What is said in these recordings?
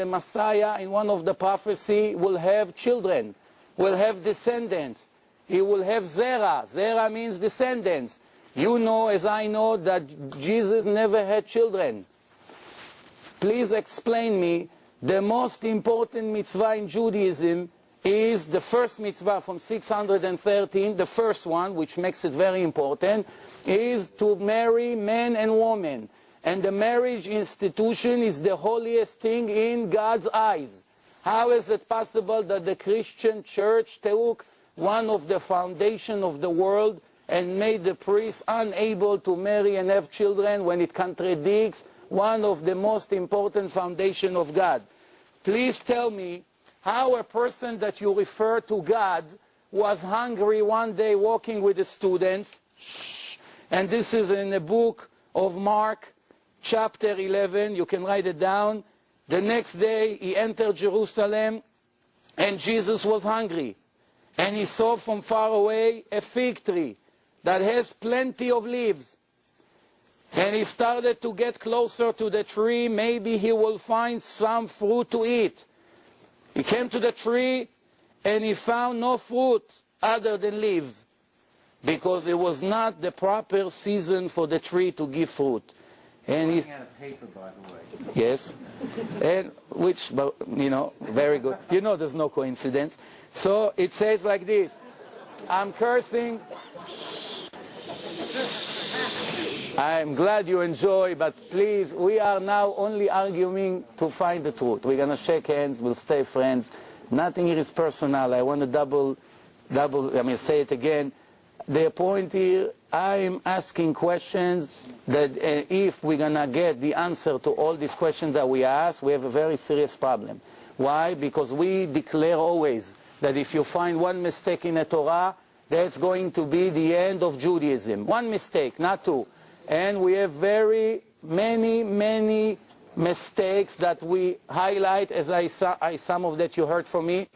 the Messiah in one of the prophecy will have children, will have descendants. He will have Zerah. Zerah means descendants. You know, as I know, that Jesus never had children. Please explain me, the most important mitzvah in Judaism is the first mitzvah from 613, the first one, which makes it very important, is to marry man and woman. And the marriage institution is the holiest thing in God's eyes. How is it possible that the Christian church took one of the foundation of the world and made the priests unable to marry and have children when it contradicts one of the most important foundation of God? Please tell me how a person that you refer to God was hungry one day walking with the students, and this is in the book of Mark, chapter 11, you can write it down. The next day he entered Jerusalem, and Jesus was hungry. And he saw from far away a fig tree that has plenty of leaves. And he started to get closer to the tree. Maybe he will find some fruit to eat. He came to the tree and he found no fruit other than leaves, because it was not the proper season for the tree to give fruit. And he out of paper, by the way. Yes, and which, you know, very good. You know, there's no coincidence. So it says like this: I'm cursing. I'm glad you enjoy, but please, we are now only arguing to find the truth. We're going to shake hands, we'll stay friends. Nothing here is personal. I want to say it again. The point here, I'm asking questions that if we're going to get the answer to all these questions that we ask, we have a very serious problem. Why? Because we declare always that if you find one mistake in the Torah, that's going to be the end of Judaism. One mistake, not two. And we have very many mistakes that we highlight, as some of that you heard from me.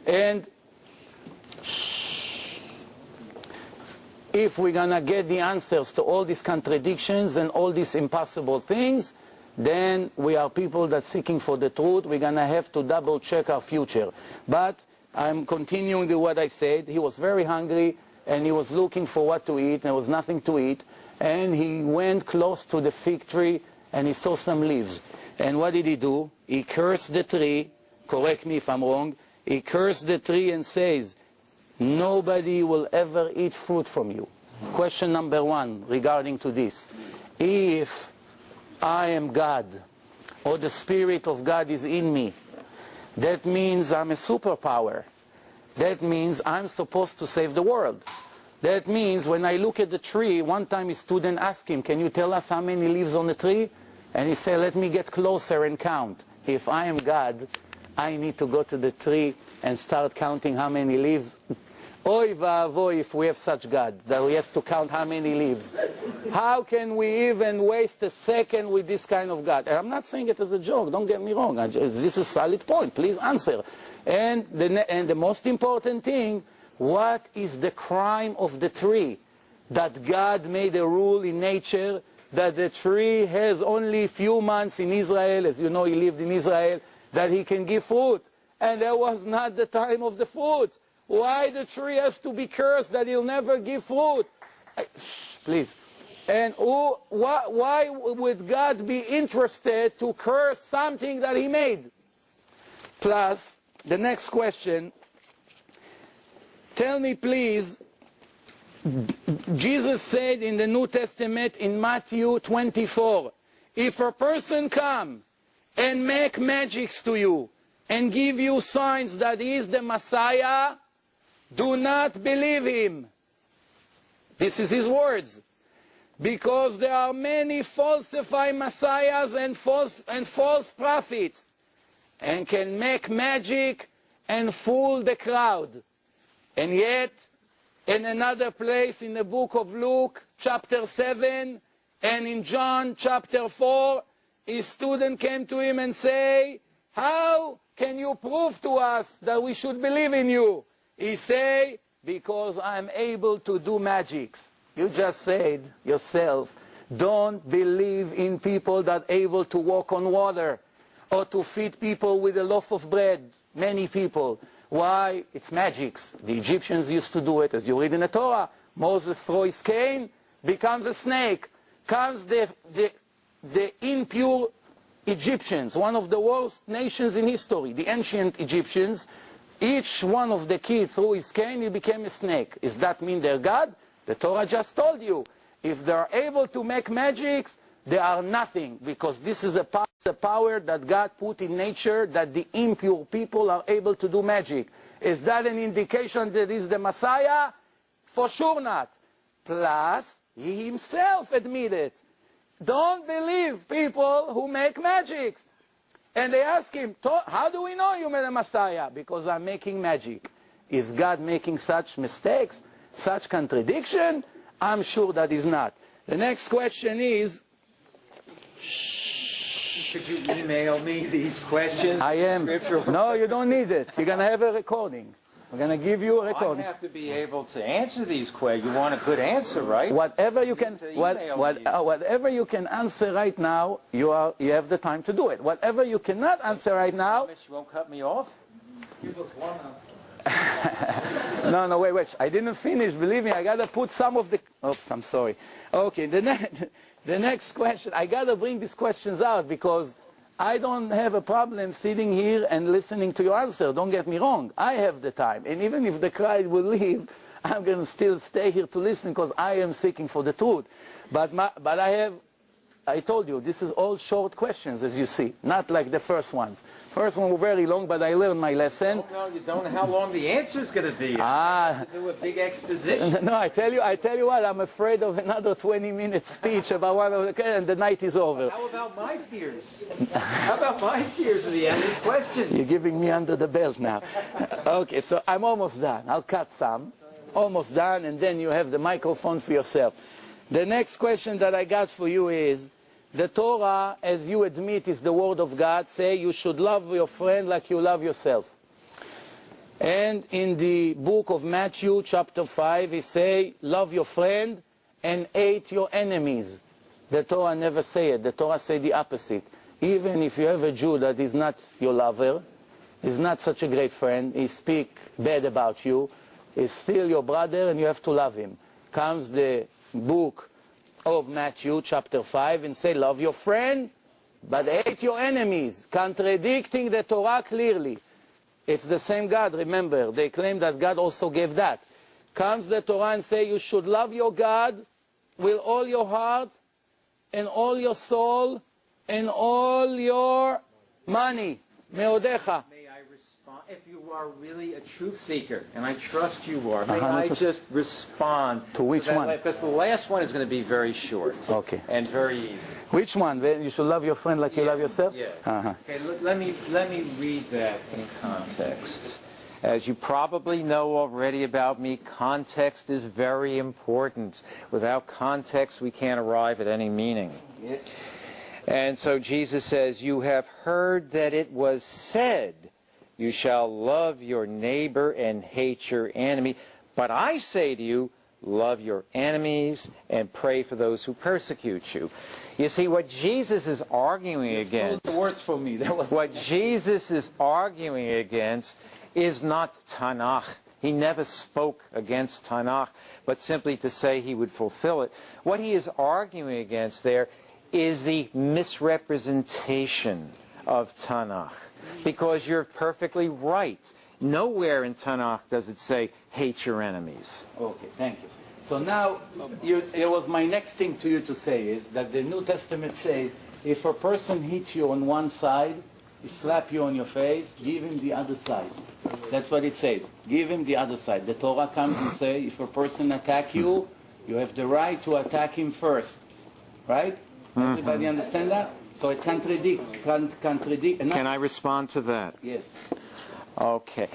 And if we're going to get the answers to all these contradictions and all these impossible things, then we are people that seeking for the truth. We're going to have to double check our future. But I'm continuing with what I said. He was very hungry and he was looking for what to eat. There was nothing to eat. And he went close to the fig tree and he saw some leaves. And what did he do? He cursed the tree. Correct me if I'm wrong. He cursed the tree and says, nobody will ever eat fruit from you. Question number one regarding to this. If I am God, or the Spirit of God is in me, that means I'm a superpower. That means I'm supposed to save the world. That means when I look at the tree, one time a student asked him, can you tell us how many leaves on the tree? And he said, let me get closer and count. If I am God, I need to go to the tree and start counting how many leaves. Oy va'avoy if we have such God, that we have to count how many leaves. How can we even waste a second with this kind of God? And I'm not saying it as a joke, don't get me wrong. This is a solid point, please answer. And the most important thing, what is the crime of the tree? That God made a rule in nature that the tree has only a few months in Israel, as you know he lived in Israel, that he can give fruit. And that was not the time of the fruit. Why the tree has to be cursed that he'll never give fruit? Please. And why would God be interested to curse something that he made? Plus, the next question, tell me please, Jesus said in the New Testament in Matthew 24, if a person come and make magics to you and give you signs that he is the Messiah, do not believe him. This is his words. Because there are many falsified messiahs and false prophets, and can make magic and fool the crowd. And yet, in another place in the book of Luke, chapter 7, and in John, chapter 4, his student came to him and say, how can you prove to us that we should believe in you? He say, because I'm able to do magics. You just said yourself, don't believe in people that are able to walk on water. or to feed people with a loaf of bread, many people. Why? It's magics. The Egyptians used to do it, as you read in the Torah. Moses throws his cane, becomes a snake. Comes the impure Egyptians, one of the worst nations in history, the ancient Egyptians. Each one of the kids threw his cane, he became a snake. Does that mean they're God? The Torah just told you. If they're able to make magics, they are nothing, because this is the power that God put in nature, that the impure people are able to do magic. Is that an indication that he's the Messiah? For sure not. Plus, he himself admitted, don't believe people who make magics. And they ask him, how do we know you're the Messiah? Because I'm making magic. Is God making such mistakes, such contradiction? I'm sure that is not. The next question is, could you email me these questions? I am. No, you don't need it. You're going to have a recording. We're going to give you a recording. I have to be able to answer these questions. You want a good answer, right? Whatever you can, whatever you can answer right now, you have the time to do it. Whatever you cannot answer right now. You won't cut me off? Give us one answer. No, wait. I didn't finish. Believe me, I got to put some of the. Oops, I'm sorry. Okay, the next question. I got to bring these questions out because I don't have a problem sitting here and listening to your answer. Don't get me wrong. I have the time. And even if the crowd will leave, I'm going to still stay here to listen because I am seeking for the truth. But I told you, this is all short questions, as you see, not like the first ones. First one were very long, but I learned my lesson. No, you don't know how long the answer is going to be. To do a big exposition. No, I tell you what, I'm afraid of another 20-minute speech about one of the, and the night is over. How about my fears? How about my fears of the end of this question? You're giving me under the belt now. Okay, so I'm almost done. I'll cut some. Almost done, and then you have the microphone for yourself. The next question that I got for you is, the Torah, as you admit, is the Word of God. Say you should love your friend like you love yourself. And in the book of Matthew, chapter 5, he say, love your friend and hate your enemies. The Torah never say it. The Torah say the opposite. Even if you have a Jew that is not your lover, is not such a great friend, he speak bad about you, is still your brother and you have to love him. Comes the book of Matthew chapter 5 and say, love your friend, but hate your enemies, contradicting the Torah clearly. It's the same God, remember. They claim that God also gave that. Comes the Torah and say, you should love your God with all your heart and all your soul and all your money. Meodecha. May I respond? If you are really a truth seeker, and I trust you are, may I just respond to which one? Because the last one is going to be very short. Okay. And very easy. Which one? You should love your friend like you love yourself? Yeah. Okay, let me read that in context. As you probably know already about me, context is very important. Without context, we can't arrive at any meaning. Yeah. And so Jesus says, you have heard that it was said, you shall love your neighbor and hate your enemy. But I say to you, love your enemies and pray for those who persecute you. You see, what Jesus is arguing against... The words for me. What Jesus is arguing against is not Tanakh. He never spoke against Tanakh, but simply to say he would fulfill it. What he is arguing against there is the misrepresentation of Tanakh. Because you're perfectly right. Nowhere in Tanakh does it say, hate your enemies. Okay, thank you. So now, it was my next thing to you to say is that the New Testament says, if a person hits you on one side, he slap you on your face, give him the other side. That's what it says. Give him the other side. The Torah comes and says, if a person attack you, you have the right to attack him first. Right? Everybody understand that? So it contradicts. Can I respond to that? Yes. Okay.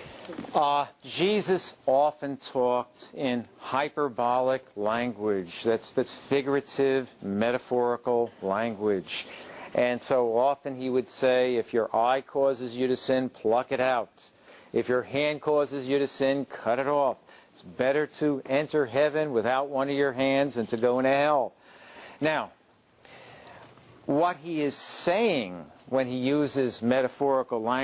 Jesus often talked in hyperbolic language. That's figurative, metaphorical language. And so often he would say, if your eye causes you to sin, pluck it out. If your hand causes you to sin, cut it off. It's better to enter heaven without one of your hands than to go into hell. Now, what he is saying when he uses metaphorical language